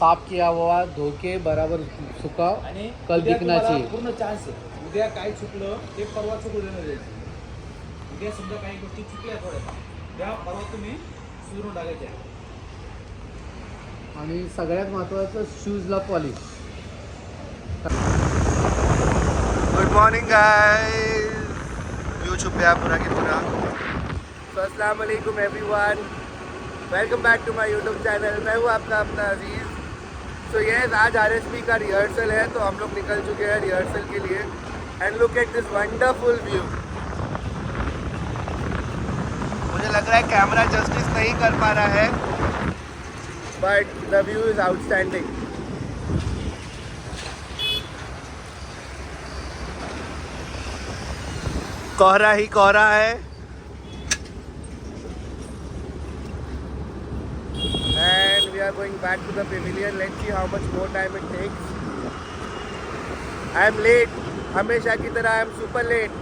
साफ किया हुआ धो के बराबर सुका आणि कल उद्या दिखना तुम्हाला चाहिए. पूर्ण चान्स आहे. उद्या काय चुकलं ते परवा चुकू देणार द्यायचं. उद्या समजा काही गोष्टी चुकल्या थोड्या त्या परवा तुम्ही सुधारून टाकायच्या. आणि सगळ्यात महत्त्वाचं शूजला पॉलिश. गुड मॉर्निंग गाइस, व्यू छुपया पूरा की पूरा. तो अस्सलाम वालेकुम everyone, welcome back to my YouTube channel. मैं हूँ आपका अपना अजीज़. तो यस, आज आरएसपी का रिहर्सल है तो हम लोग निकल चुके हैं रिहर्सल के लिए. And look at this wonderful view. मुझे लग रहा है कैमरा जस्टिस नहीं कर पा रहा है, but the view is outstanding. कोहरा ही कोहरा है. And we are going back to the pavilion. Let's see how much more time it takes. I am late. हमेशा की तरह I am super late.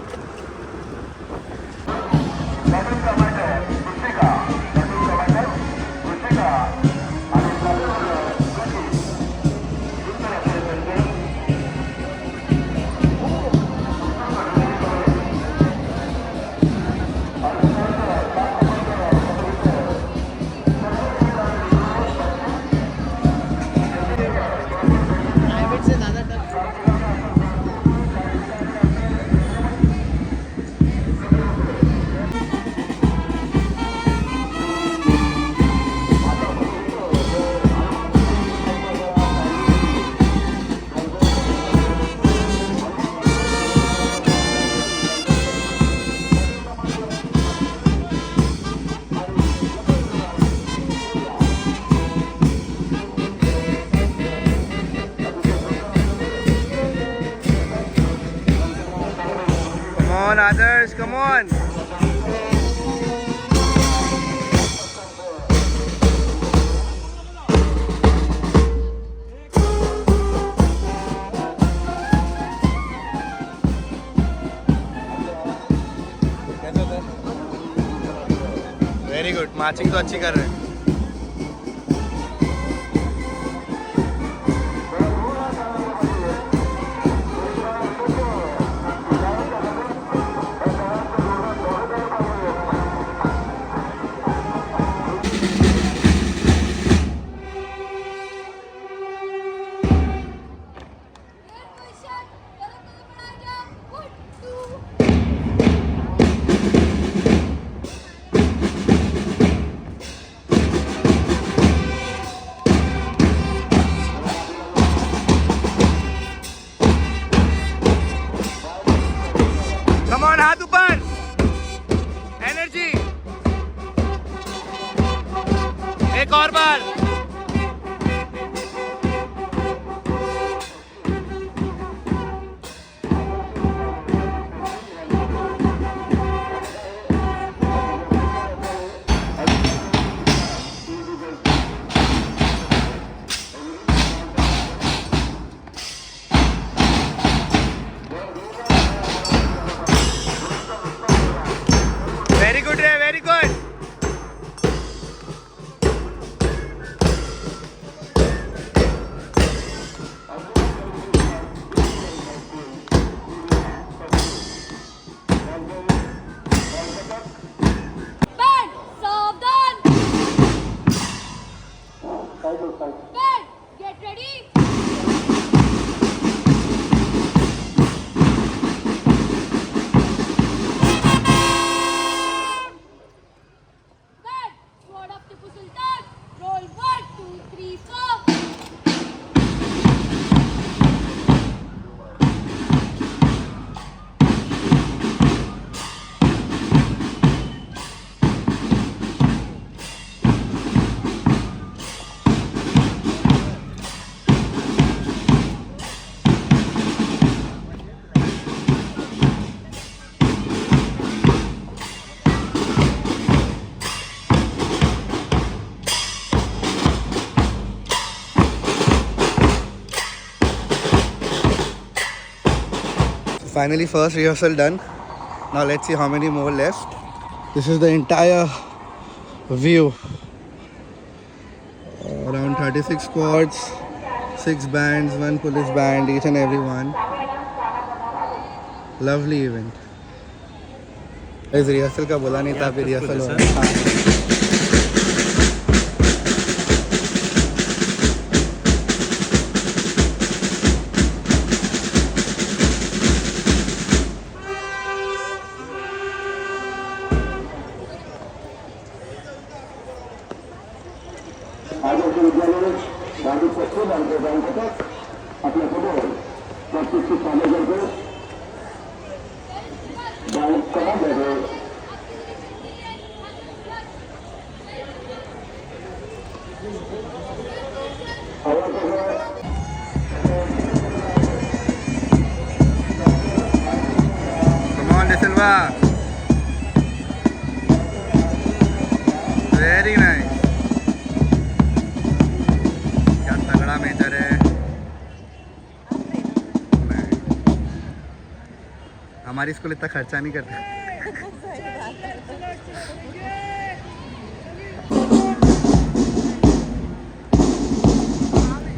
Come on, others, come on. Very good, marching तो अच्छी कर रहे हैं. Come on, हाथ ऊपर. एनर्जी. एक और बार. वेरी गुड रे, वेरी गुड. Ben, सावधान. Ben, get ready. Ben, sword of Tipu Sultan. Roll 1, 2, 3, 4. Finally, first rehearsal done. Now let's see how many more left. This is the entire view. Around 36 squads, 6 bands, 1 police band, each and every one. Lovely event. इस rehearsal का बोला नहीं था, अभी rehearsal हो रहा है. आदर्श विद्यालय गांधी पश्चिम bank तक अपने खबर प्रैक्टिस की चालू करके बैंक कहाँ बैठे Come on, De Silva. Very nice. क्या तगड़ा मेजर है. हमारी स्कूल इतना खर्चा नहीं करता.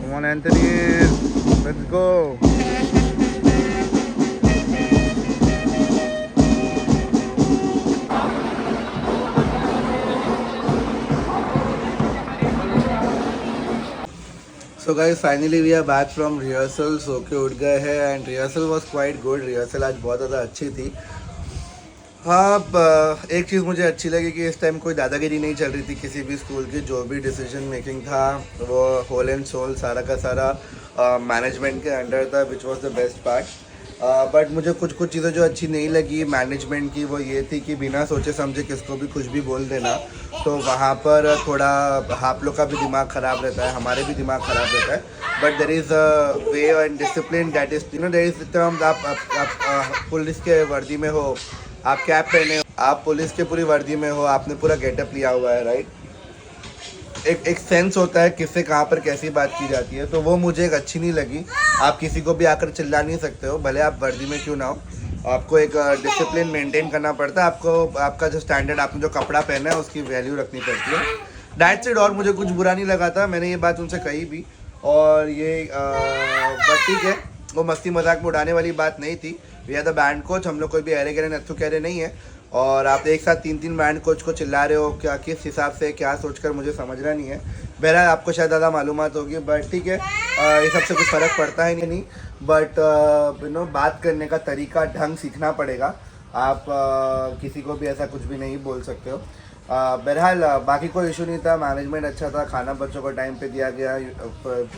Come on, Anthony. Let's go. So guys, finally we are back from rehearsal. सो के उठ गए हैं and rehearsal was quite good. Rehearsal आज बहुत ज़्यादा अच्छी थी. हाँ, एक चीज़ मुझे अच्छी लगी कि इस टाइम कोई दादागिरी नहीं चल रही थी किसी भी स्कूल की. जो भी डिसीजन मेकिंग था वो होल एंड सोल सारा का सारा मैनेजमेंट के अंडर था, विच was the best part. But मुझे कुछ चीज़ें जो अच्छी नहीं लगी मैनेजमेंट की वो ये थी कि बिना सोचे समझे किसको भी कुछ भी बोल देना. तो वहाँ पर थोड़ा आप लोग का भी दिमाग ख़राब रहता है, हमारे भी दिमाग ख़राब रहता है. But there is a way and discipline that is there is term. आप पुलिस के वर्दी में हो, आप कैप पहने हो, आप पुलिस के पूरी वर्दी में हो, आपने पूरा गेटअप लिया हुआ है, राइट. एक सेंस होता है किससे कहाँ पर कैसी बात की जाती है. तो वो मुझे एक अच्छी नहीं लगी. आप किसी को भी आकर चिल्ला नहीं सकते हो, भले आप वर्दी में क्यों ना हो. आपको एक डिसिप्लिन मेंटेन करना पड़ता है. आपको आपका जो स्टैंडर्ड, आपने जो कपड़ा पहना है उसकी वैल्यू रखनी पड़ती है. That's it. और मुझे कुछ बुरा नहीं लगा था, मैंने ये बात उनसे कही भी. और ये बस ठीक है, वो मस्ती मजाक में उड़ाने वाली बात नहीं थी. We are the band coach, हम लोग कोई भी अरे गहरे नत्थु कह रहे नहीं है. और आप एक साथ 3 बैंड कोच को चिल्ला रहे हो, क्या किस हिसाब से क्या सोचकर मुझे समझना नहीं है. बहरहाल आपको शायद ज़्यादा मालूमात होगी, बट ठीक है, ये सबसे कुछ फ़र्क पड़ता है नहीं. बट बात करने का तरीका, ढंग सीखना पड़ेगा. आप किसी को भी ऐसा कुछ भी नहीं बोल सकते हो. बहरहाल बाकी कोई इशू नहीं था. मैनेजमेंट अच्छा था, खाना बच्चों को टाइम पे दिया गया,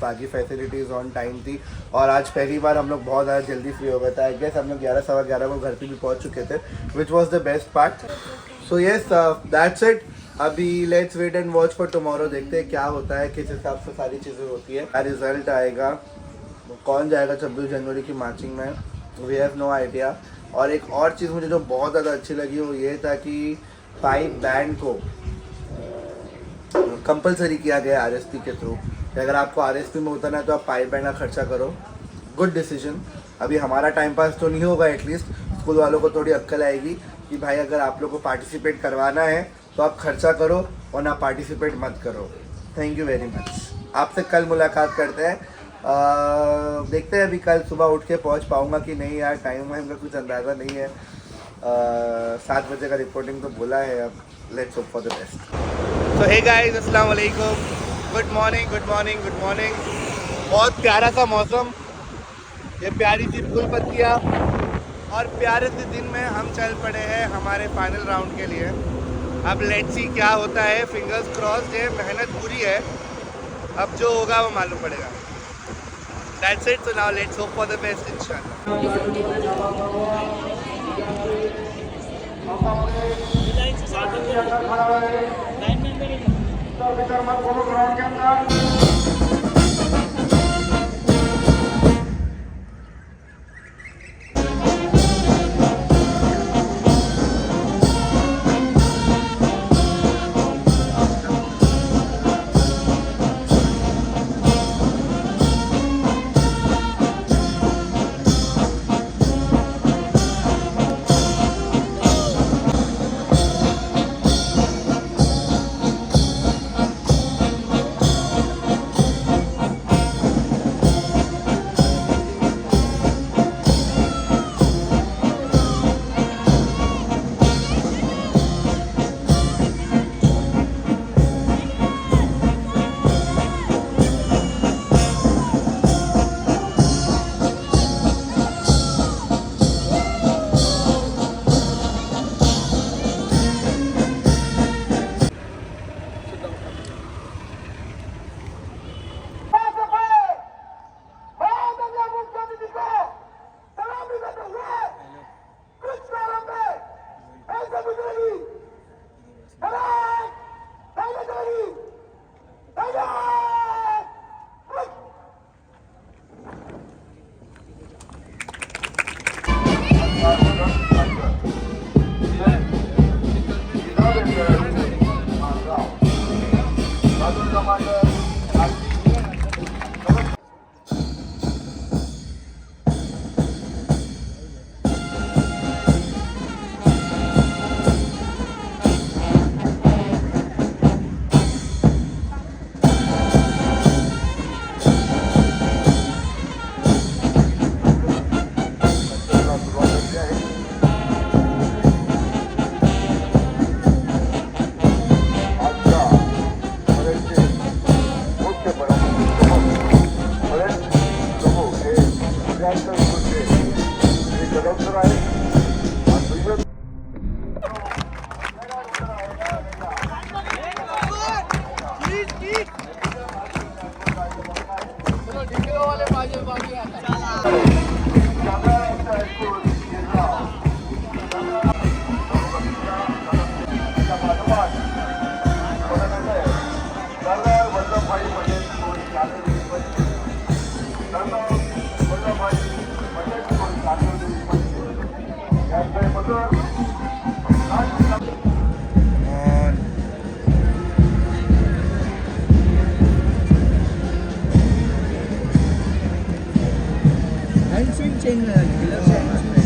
बाकी फैसिलिटीज़ ऑन टाइम थी. और आज पहली बार हम लोग बहुत ज़्यादा जल्दी फ्री हो गए थे. आई गेस हम लोग 11 सवा 11 को घर पे भी पहुंच चुके थे, which was the best part. So yes, that's it. अभी let's wait and watch for tomorrow. देखते हैं क्या होता है, किस हिसाब से सारी चीज़ें होती है, क्या रिजल्ट आएगा, कौन जाएगा 26 जनवरी की मार्चिंग में. We have no idea. और एक और चीज़ मुझे जो बहुत ज़्यादा अच्छी लगी वो ये था कि 5 बैंड को कंपलसरी किया गया आरएसपी के थ्रू. अगर आपको आरएसपी में उतरना है तो आप 5 बैंड का खर्चा करो. Good decision. अभी हमारा टाइम पास तो नहीं होगा, एटलीस्ट स्कूल वालों को थोड़ी अक्ल आएगी कि भाई अगर आप लोग को पार्टिसिपेट करवाना है तो आप खर्चा करो और ना पार्टिसिपेट मत करो. Thank you very much. आपसे कल मुलाकात करते हैं. देखते हैं अभी कल सुबह उठ के पहुँच पाऊँगा कि नहीं. यार टाइम वाइम का कुछ अंदाज़ा नहीं है. 7 बजे का रिपोर्टिंग तो बोला है. अब let's hope for the best. So hey guys, अस्सलाम वालेकुम. Good morning, good morning, good morning. बहुत प्यारा सा मौसम, ये प्यारी सी फूल पत्तियाँ और प्यारे से दिन में हम चल पड़े हैं हमारे फाइनल राउंड के लिए. अब लेट्स सी क्या होता है. फिंगर्स क्रॉस्ड है, मेहनत पूरी है. अब जो होगा वो मालूम पड़ेगा. That's it. So now let's hope for the best इंशाल्लाह.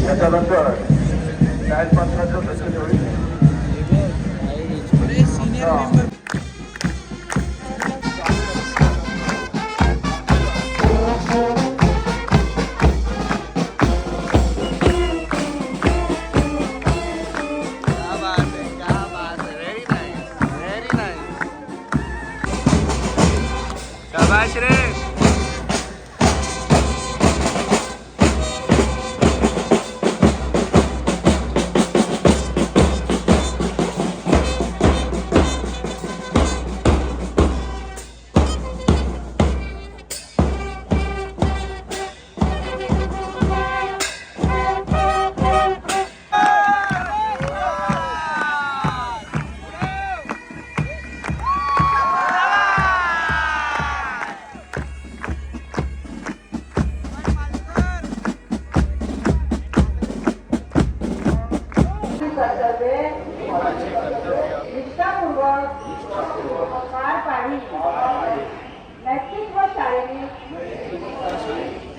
त्याच्यानंतर न्यायपात्राचं तसं होईल. शाबाश रे. निष्ठापूर्वक पार पाडली. नैतिक व शारीरिक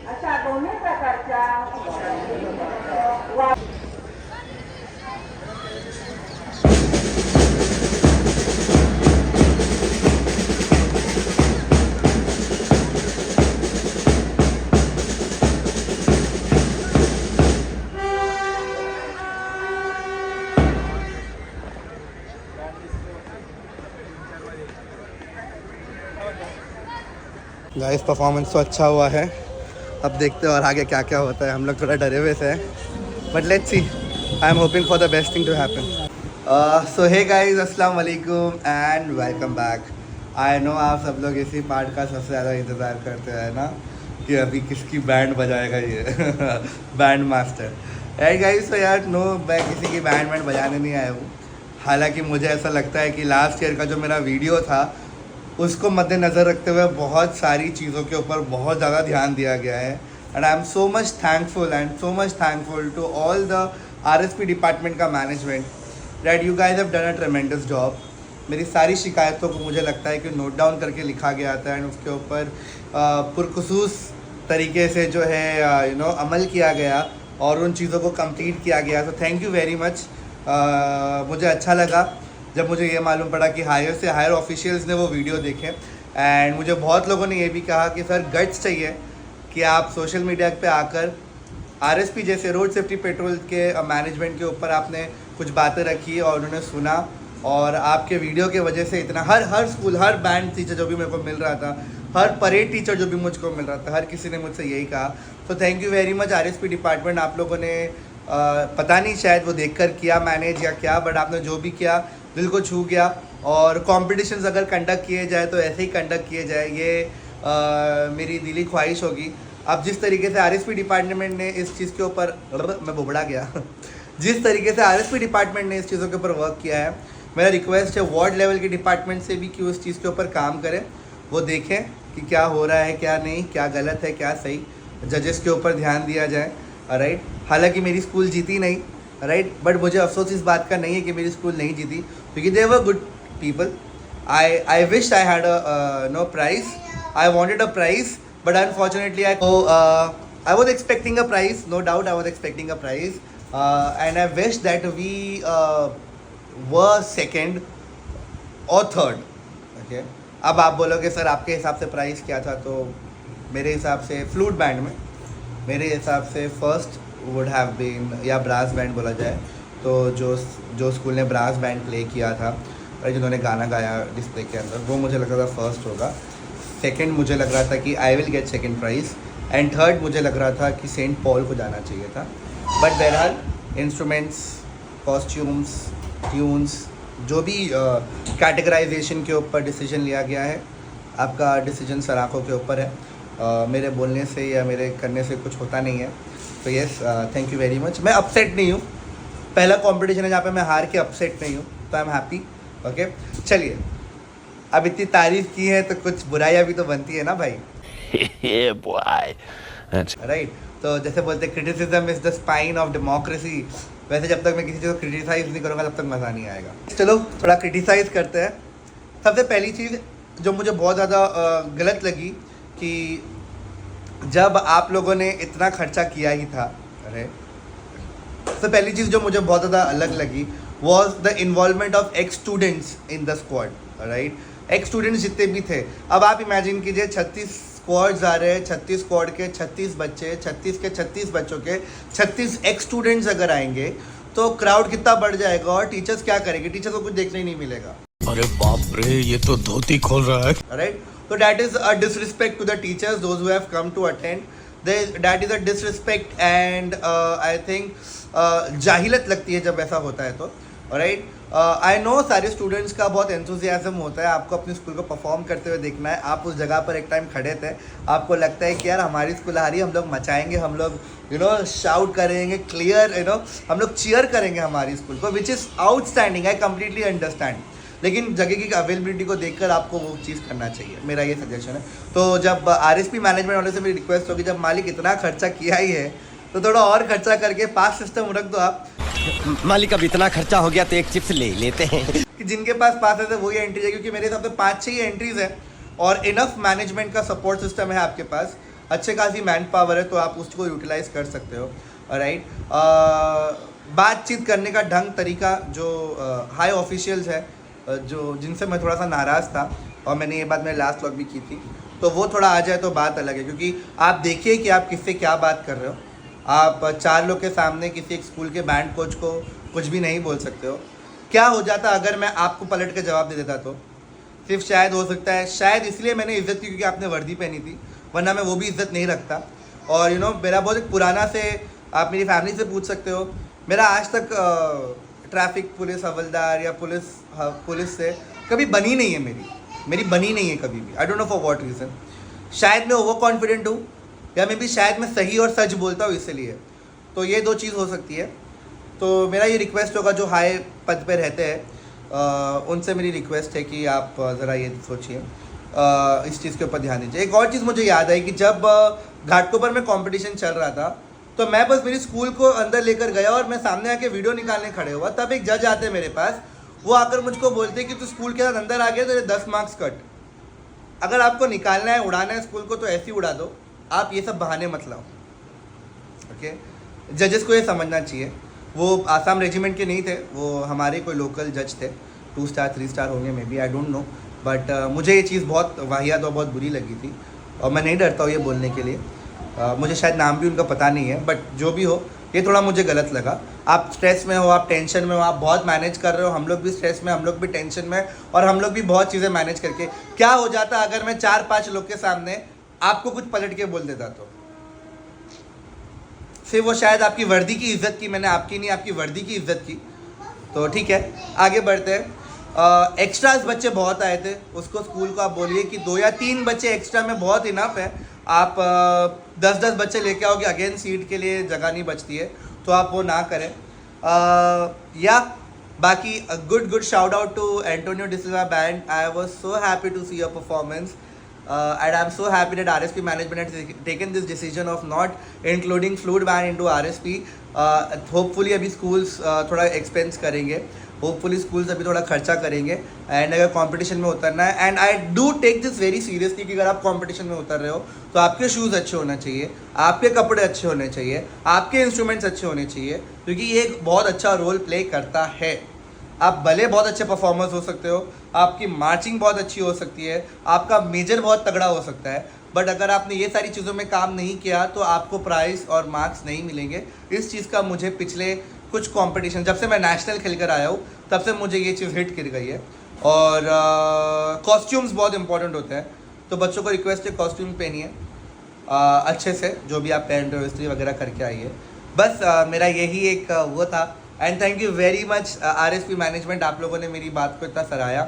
अशा दोन्ही प्रकारच्या गाइस परफॉर्मेंस तो अच्छा हुआ है. अब देखते हैं और आगे क्या क्या होता है. हम लोग थोड़ा डरे हुए थे, but let's see. I am hoping for the best thing to happen. So hey guys, अस्सलाम वालेकुम and welcome back. I know आप सब लोग इसी पार्ट का सबसे ज़्यादा इंतज़ार करते हैं ना, कि अभी किसकी बैंड बजाएगा ये बैंड मास्टर. एंड गाइस तो यार नो, मैं किसी की बैंड बजाने नहीं आया हूँ. हालांकि मुझे ऐसा लगता है कि लास्ट ईयर का जो मेरा वीडियो था उसको मद्देनज़र रखते हुए बहुत सारी चीज़ों के ऊपर बहुत ज़्यादा ध्यान दिया गया है. And I am so much thankful to all the RSP department का management that you guys have done a tremendous job. मेरी सारी शिकायतों को मुझे लगता है कि नोट डाउन करके लिखा गया था एंड उसके ऊपर पुरखुसूस तरीके से जो है अमल किया गया और उन चीज़ों को कंप्लीट किया गया. तो थैंक यू वेरी मच. मुझे अच्छा लगा जब मुझे ये मालूम पड़ा कि हायर से हायर ऑफिशियल्स ने वो वीडियो देखे. एंड मुझे बहुत लोगों ने ये भी कहा कि सर गट्स चाहिए कि आप सोशल मीडिया पे आकर RSP जैसे रोड सेफ्टी पेट्रोल के मैनेजमेंट के ऊपर आपने कुछ बातें रखी और उन्होंने सुना, और आपके वीडियो के वजह से इतना हर स्कूल, हर बैंड टीचर जो भी मेरे को मिल रहा था, हर परेड टीचर जो भी मुझको मिल रहा था, हर किसी ने मुझसे यही कहा. तो thank you very much RSP department. आप लोगों ने पता नहीं शायद वो देखकर किया मैनेज या क्या, बट आपने जो भी किया दिल को छू गया. और कॉम्पिटिशन्स अगर कंडक्ट किए जाए तो ऐसे ही कंडक्ट किए जाए, ये मेरी दिली ख्वाहिश होगी. अब जिस तरीके से RSP डिपार्टमेंट ने इस चीज़ के ऊपर मैं बुबड़ा गया जिस तरीके से RSP डिपार्टमेंट ने इस चीज़ों के ऊपर वर्क किया है, मेरा रिक्वेस्ट है वार्ड लेवल के डिपार्टमेंट से भी कि उस चीज़ के ऊपर काम करें, वो देखें कि क्या हो रहा है, क्या नहीं, क्या गलत है, क्या सही. जजेस के ऊपर ध्यान दिया जाए. राइट. हालांकि मेरी स्कूल जीती नहीं, राइट, बट मुझे अफसोस इस बात का नहीं है कि मेरी स्कूल नहीं जीती, क्योंकि they were good people. I wish I had no prize. I wanted a prize, but unfortunately I was expecting a prize. No doubt I was expecting a prize. And I wish that we were second or third. Okay, अब आप बोलोगे sir आपके हिसाब से price क्या था, तो मेरे हिसाब से फ्लूट बैंड में मेरे हिसाब से फर्स्ट वुड हैव बीन, या ब्रास बैंड बोला जाए तो जो स्कूल ने ब्रास बैंड प्ले किया था और जिन्होंने गाना गाया डिस्प्ले के अंदर, वो मुझे लग रहा था फर्स्ट होगा. सेकंड मुझे लग रहा था कि I will get second prize. And third मुझे लग रहा था कि सेंट पॉल को जाना चाहिए था. बट बहरहाल इंस्ट्रूमेंट्स, कॉस्ट्यूम्स, ट्यून्स, जो भी कैटेगराइजेशन के ऊपर डिसीजन लिया गया है, आपका डिसीजन सराखों के ऊपर है. मेरे बोलने से या मेरे करने से कुछ होता नहीं है। तो yes, thank you very much. मैं अपसेट नहीं हूँ, पहला कंपटीशन है जहाँ पे मैं हार के अपसेट नहीं हूँ, तो आई एम हैप्पी। ओके, चलिए, अब इतनी तारीफ की है तो कुछ बुराइयाँ भी तो बनती है ना भाई। राइट, तो जैसे बोलते हैं criticism is the spine of democracy, वैसे जब तक मैं किसी चीज़ को क्रिटिसाइज नहीं करूँगा तब तक मज़ा नहीं आएगा। चलो थोड़ा क्रिटिसाइज करते हैं। सबसे पहली चीज़ जो मुझे बहुत ज़्यादा गलत लगी कि जब आप लोगों ने इतना खर्चा किया ही था, अरे सबसे पहली चीज़ जो मुझे बहुत ज़्यादा अलग लगी was the involvement of x students in the squad. Right, x students जितने भी थे, अब आप इमेजिन कीजिए 36 स्क्वाड्स आ रहे हैं, 36 स्क्वाड के 36 बच्चे, 36 के 36 बच्चों के 36 एक्स स्टूडेंट्स अगर आएंगे तो क्राउड कितना बढ़ जाएगा और टीचर्स क्या करेंगे? टीचर्स को कुछ देखने ही नहीं मिलेगा। अरे बाप रे, ये तो धोती खोल रहा है। Right, so that is a disrespect to the teachers, those who have come to attend. That is a disrespect and I think जाहिलत लगती है जब ऐसा होता है तो। राइट, आई नो सारे स्टूडेंट्स का बहुत एंथुजियाज्म होता है, आपको अपनी स्कूल को परफॉर्म करते हुए देखना है। आप उस जगह पर एक टाइम खड़े थे, आपको लगता है कि यार हमारी स्कूल आ रही है, हम लोग मचाएंगे, हम लोग शाउट करेंगे, क्लियर हम लोग चीयर करेंगे हमारी स्कूल को, which is outstanding, I completely understand. लेकिन जगह की अवेलेबिलिटी को देखकर आपको वो चीज़ करना चाहिए, मेरा ये सजेशन है। तो जब आरएसपी मैनेजमेंट वाले से मेरी रिक्वेस्ट होगी, जब मालिक इतना खर्चा किया ही है तो थोड़ा और खर्चा करके पास सिस्टम रख दो आप। मालिक अब इतना खर्चा हो गया तो एक चिप्स ले लेते हैं कि जिनके पास पास है वही एंट्री है, क्योंकि मेरे हिसाब से 5-6 एंट्रीज है और इनफ मैनेजमेंट का सपोर्ट सिस्टम है आपके पास, अच्छे खासी मैन पावर है, तो आप उसको यूटिलाइज कर सकते हो। राइट, बातचीत करने का ढंग तरीका जो हाई ऑफिशियल्स है जो जिनसे मैं थोड़ा सा नाराज़ था, और मैंने ये बात मेरे लास्ट व्लॉग भी की थी, तो वो थोड़ा आ जाए तो बात अलग है। क्योंकि आप देखिए कि आप किससे क्या बात कर रहे हो, आप 4 लोग के सामने किसी एक स्कूल के बैंड कोच को कुछ भी नहीं बोल सकते हो। क्या हो जाता अगर मैं आपको पलट के जवाब दे देता? तो सिर्फ शायद हो सकता है, शायद इसलिए मैंने इज्जत की क्योंकि आपने वर्दी पहनी थी, वरना मैं वो भी इज्जत नहीं रखता। और मेरा बहुत एक पुराना से, आप मेरी फैमिली से पूछ सकते हो, मेरा आज तक ट्रैफिक पुलिस हवलदार या पुलिस से कभी बनी नहीं है, मेरी बनी नहीं है कभी भी। आई don't know for what reason, शायद मैं ओवर कॉन्फिडेंट हूँ या मे भी शायद मैं सही और सच बोलता हूँ इसलिए, तो ये 2 चीज़ हो सकती है। तो मेरा ये रिक्वेस्ट होगा जो हाई पद पे रहते हैं उनसे मेरी रिक्वेस्ट है कि आप ज़रा ये सोचिए, इस चीज़ के ऊपर ध्यान दीजिए। एक और चीज़ मुझे याद आई कि जब घाटकोपर में कंपटीशन चल रहा था तो मैं बस मेरी स्कूल को अंदर लेकर गया और मैं सामने आके वीडियो निकालने खड़े हुआ, तब एक जज आते मेरे पास, वो आकर मुझको बोलते कि तू स्कूल के साथ अंदर आ गया तो 10 मार्क्स कट। अगर आपको निकालना है, उड़ाना है स्कूल को तो ऐसे ही उड़ा दो, आप ये सब बहाने मत लाओ। ओके, जजेस को ये समझना चाहिए, वो आसाम रेजिमेंट के नहीं थे, वो हमारे कोई लोकल जज थे, 2 स्टार 3 स्टार होंगे may be, I don't know, but मुझे ये चीज़ बहुत वाहियात और बहुत बुरी लगी थी और मैं नहीं डरता हूँ ये बोलने के लिए। मुझे शायद नाम भी उनका पता नहीं है, बट जो भी हो ये थोड़ा मुझे गलत लगा। आप स्ट्रेस में हो, आप टेंशन में हो, आप बहुत मैनेज कर रहे हो, हम लोग भी स्ट्रेस में, हम लोग भी टेंशन में, और हम लोग भी बहुत चीज़ें मैनेज करके, क्या हो जाता अगर मैं 4-5 लोग के सामने आपको कुछ पलट के बोल देता? तो फिर वो शायद आपकी वर्दी की इज्जत की, मैंने आपकी नहीं आपकी वर्दी की इज्जत की। तो ठीक है, आगे बढ़ते हैं। एक्स्ट्रास बच्चे बहुत आए थे, उसको स्कूल को आप बोलिए कि 2 या 3 बच्चे एक्स्ट्रा में बहुत इनफ है। आप 10-10 बच्चे लेके आओगे, अगेन सीट के लिए जगह नहीं बचती है, तो आप वो ना करें। या बाकी good shout out to Antonio D'Silva band, I was so happy to see your performance and I'm so happy that RSP management has taken this decision of not including flute band into RSP. Hopefully अभी schools थोड़ा expense करेंगे, hopefully schools अभी थोड़ा खर्चा करेंगे, and अगर competition में उतरना है, and I do take this very seriously कि अगर आप competition में उतर रहे हो तो आपके shoes अच्छे होने चाहिए, आपके कपड़े अच्छे होने चाहिए, आपके instruments अच्छे होने चाहिए, क्योंकि ये एक बहुत अच्छा रोल प्ले करता है। आप भले बहुत अच्छे परफॉर्मर्स हो सकते हो, आपकी मार्चिंग बहुत अच्छी हो सकती है, आपका मेजर बहुत तगड़ा हो सकता है, बट अगर आपने ये सारी चीज़ों में काम नहीं किया तो आपको प्राइज़ और मार्क्स नहीं मिलेंगे। इस चीज़ का मुझे पिछले कुछ कंपटीशन, जब से मैं नेशनल खेल कर आया हूँ तब से मुझे ये चीज़ हिट कर गई है। और कॉस्ट्यूम्स बहुत इंपॉर्टेंट होते हैं, तो बच्चों को रिक्वेस्ट है कॉस्ट्यूम पहनिए अच्छे से, जो भी आप पहन रहे हो इस्त्री वगैरह करके आइए। बस मेरा यही एक वो था। And thank you very much RSP management, आप लोगों ने मेरी बात को इतना सराहाया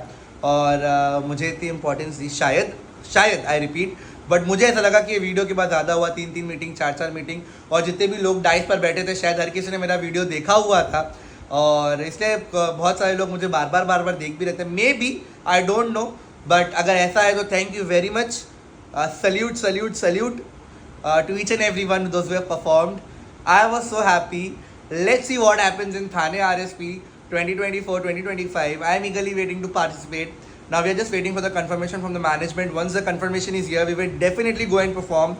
और मुझे इतनी इम्पोर्टेंस दी। शायद आई रिपीट, बट मुझे ऐसा लगा कि ये वीडियो के बाद ज़्यादा हुआ, 3 मीटिंग 4 मीटिंग, और जितने भी लोग डाइस पर बैठे थे शायद हर किसी ने मेरा वीडियो देखा हुआ था, और इसलिए बहुत सारे लोग मुझे बार बार देख भी रहे थे। Maybe I don't know, but अगर ऐसा है तो thank you very much. Salute to each and everyone those who have performed. I was so happy. Let's see what happens in Thane RSP 2024-2025. I am eagerly waiting to participate. Now we are just waiting for the confirmation from the management. Once the confirmation is here, we will definitely go and perform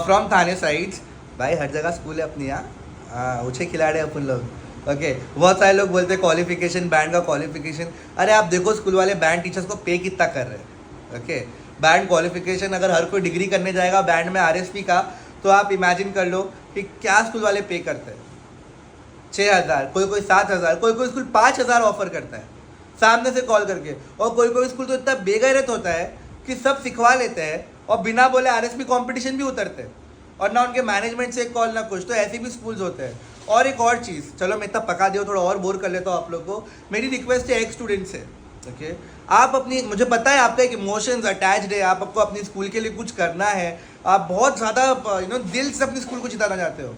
from Thane sides. भाई हर जगह school है अपनी, यहाँ ऊँचे खिलाड़ी अपन लोग। Okay, बहुत सारे लोग बोलते हैं क्वालिफिकेशन, बैंड का क्वालिफिकेशन। अरे आप देखो स्कूल वाले बैंड टीचर्स को पे कितना कर रहे हैं। ओके, बैंड क्वालिफिकेशन अगर हर कोई डिग्री करने जाएगा बैंड में RSP का, तो आप इमेजिन कर लो कि क्या स्कूल वाले पे करते हैं। 6,000, कोई 7,000, कोई स्कूल 5,000 ऑफर करता है सामने से कॉल करके, और कोई स्कूल तो इतना बेगैरत होता है कि सब सिखवा लेते हैं और बिना बोले RSP कंपटीशन भी उतरते हैं, और ना उनके मैनेजमेंट से एक कॉल ना कुछ। तो ऐसे भी स्कूल्स होते हैं। और एक और चीज़, चलो मैं इतना पका दिया, थोड़ा और बोर कर लेता हूँ आप लोग को। मेरी रिक्वेस्ट है एक स्टूडेंट से, ओके, आप अपनी, मुझे पता है आपका एक इमोशंस अटैच्ड है, आपको अपनी स्कूल के लिए कुछ करना है, आप बहुत ज़्यादा दिल से अपनी स्कूल को जिताना चाहते हो,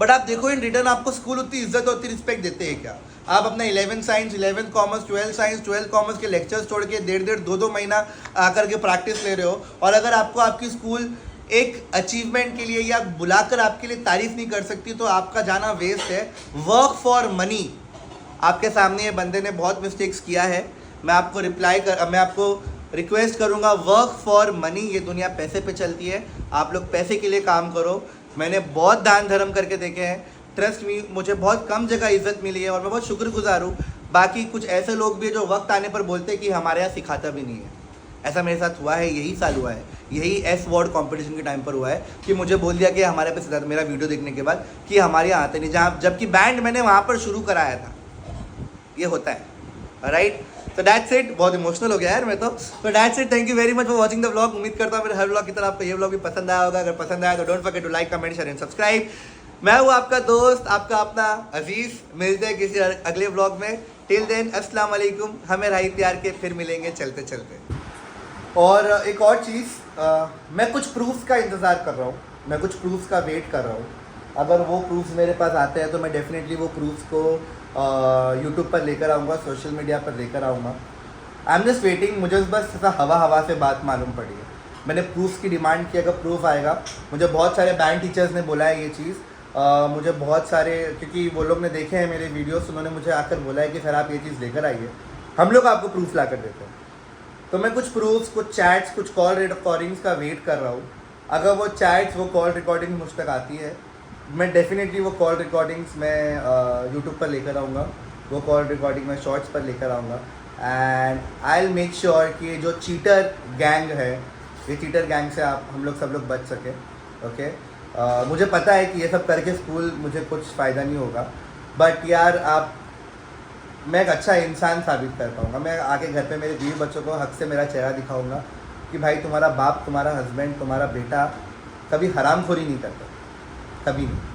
बट आप देखो इन रिटर्न आपको स्कूल उतनी इज्जत उतनी रिस्पेक्ट देते हैं क्या? आप अपना 11 साइंस, 11 कॉमर्स, 12 साइंस, 12 कॉमर्स के लेक्चर्स छोड़ के 1.5-2 महीना आकर के प्रैक्टिस ले रहे हो, और अगर आपको आपकी स्कूल एक अचीवमेंट के लिए या बुलाकर आपके लिए तारीफ नहीं कर सकती, तो आपका जाना वेस्ट है। Work for money. आपके सामने ये बंदे ने बहुत मिस्टेक्स किया है, मैं आपको मैं आपको रिक्वेस्ट करूंगा, वर्क फॉर मनी। ये दुनिया पैसे पे चलती है, आप लोग पैसे के लिए काम करो। मैंने बहुत दान धर्म करके देखे हैं, ट्रस्ट मी, मुझे बहुत कम जगह इज्जत मिली है और मैं बहुत शुक्रगुजार हूँ। बाकी कुछ ऐसे लोग भी जो वक्त आने पर बोलते हैं कि हमारे यहाँ सिखाता भी नहीं है। ऐसा मेरे साथ हुआ है, यही साल हुआ है, यही S Word कॉम्पिटिशन के टाइम पर हुआ है कि मुझे बोल दिया कि हमारे पे सिखाता, मेरा वीडियो देखने के बाद, कि हमारे यहाँ आते नहीं, जहाँ जबकि बैंड मैंने वहाँ पर शुरू कराया था। ये होता है, राइट? तो दैट्स इट। बहुत इमोशनल हो गया यार मैं तो that's it. Thank you very much for watching the vlog. उम्मीद करता हूँ मेरे हर व्लॉग की तरह आपको ये व्लॉग भी पसंद आया होगा। अगर पसंद आया तो don't forget to like, comment, share and subscribe. मैं हूँ आपका दोस्त, आपका अपना अजीज़। मिलते हैं किसी अगले व्लॉग में। टिल देन अस्सलाम वालेकुम। हमें रही प्यार के, फिर मिलेंगे चलते चलते। और एक और चीज़, मैं कुछ प्रूफ्स का इंतज़ार कर रहा हूँ, मैं कुछ प्रूफ्स का वेट कर रहा हूँ। अगर वो प्रूफ्स मेरे पास आते हैं तो मैं डेफिनेटली वो प्रूफ्स को यूट्यूब पर लेकर आऊँगा, सोशल मीडिया पर लेकर आऊँगा। I am just waiting. मुझे बस ऐसा हवा से बात मालूम पड़ी है। मैंने प्रूफ्स की डिमांड की, अगर प्रूफ आएगा, मुझे बहुत सारे बैंड टीचर्स ने बोला है ये चीज़, मुझे बहुत सारे, क्योंकि वो लोग ने देखे हैं मेरे वीडियोस, उन्होंने मुझे आकर बोला है कि सर आप ये चीज़ लेकर आइए, हम लोग आपको प्रूफ ला कर देते हैं। तो मैं कुछ प्रूफ्स, कुछ चैट्स, कुछ कॉल रिकॉर्डिंग्स का वेट कर रहा हूँ। अगर वो चैट्स, वो कॉल रिकॉर्डिंग मुझ तक आती है, मैं डेफिनेटली वो कॉल रिकॉर्डिंग्स मैं यूट्यूब पर लेकर आऊँगा, वो कॉल रिकॉर्डिंग मैं शॉर्ट्स पर लेकर आऊँगा। And I will make sure कि ये जो चीटर गैंग है, ये चीटर गैंग से हम लोग सब लोग बच सके। ओके, मुझे पता है कि ये सब करके स्कूल मुझे कुछ फ़ायदा नहीं होगा, बट यार मैं एक अच्छा इंसान साबित कर पाऊँगा। मैं आके घर पे मेरे बीवी बच्चों को हक से मेरा चेहरा दिखाऊंगा कि भाई तुम्हारा बाप, तुम्हारा हस्बैंड, तुम्हारा बेटा कभी हरामखोरी नहीं करता, कभी नहीं।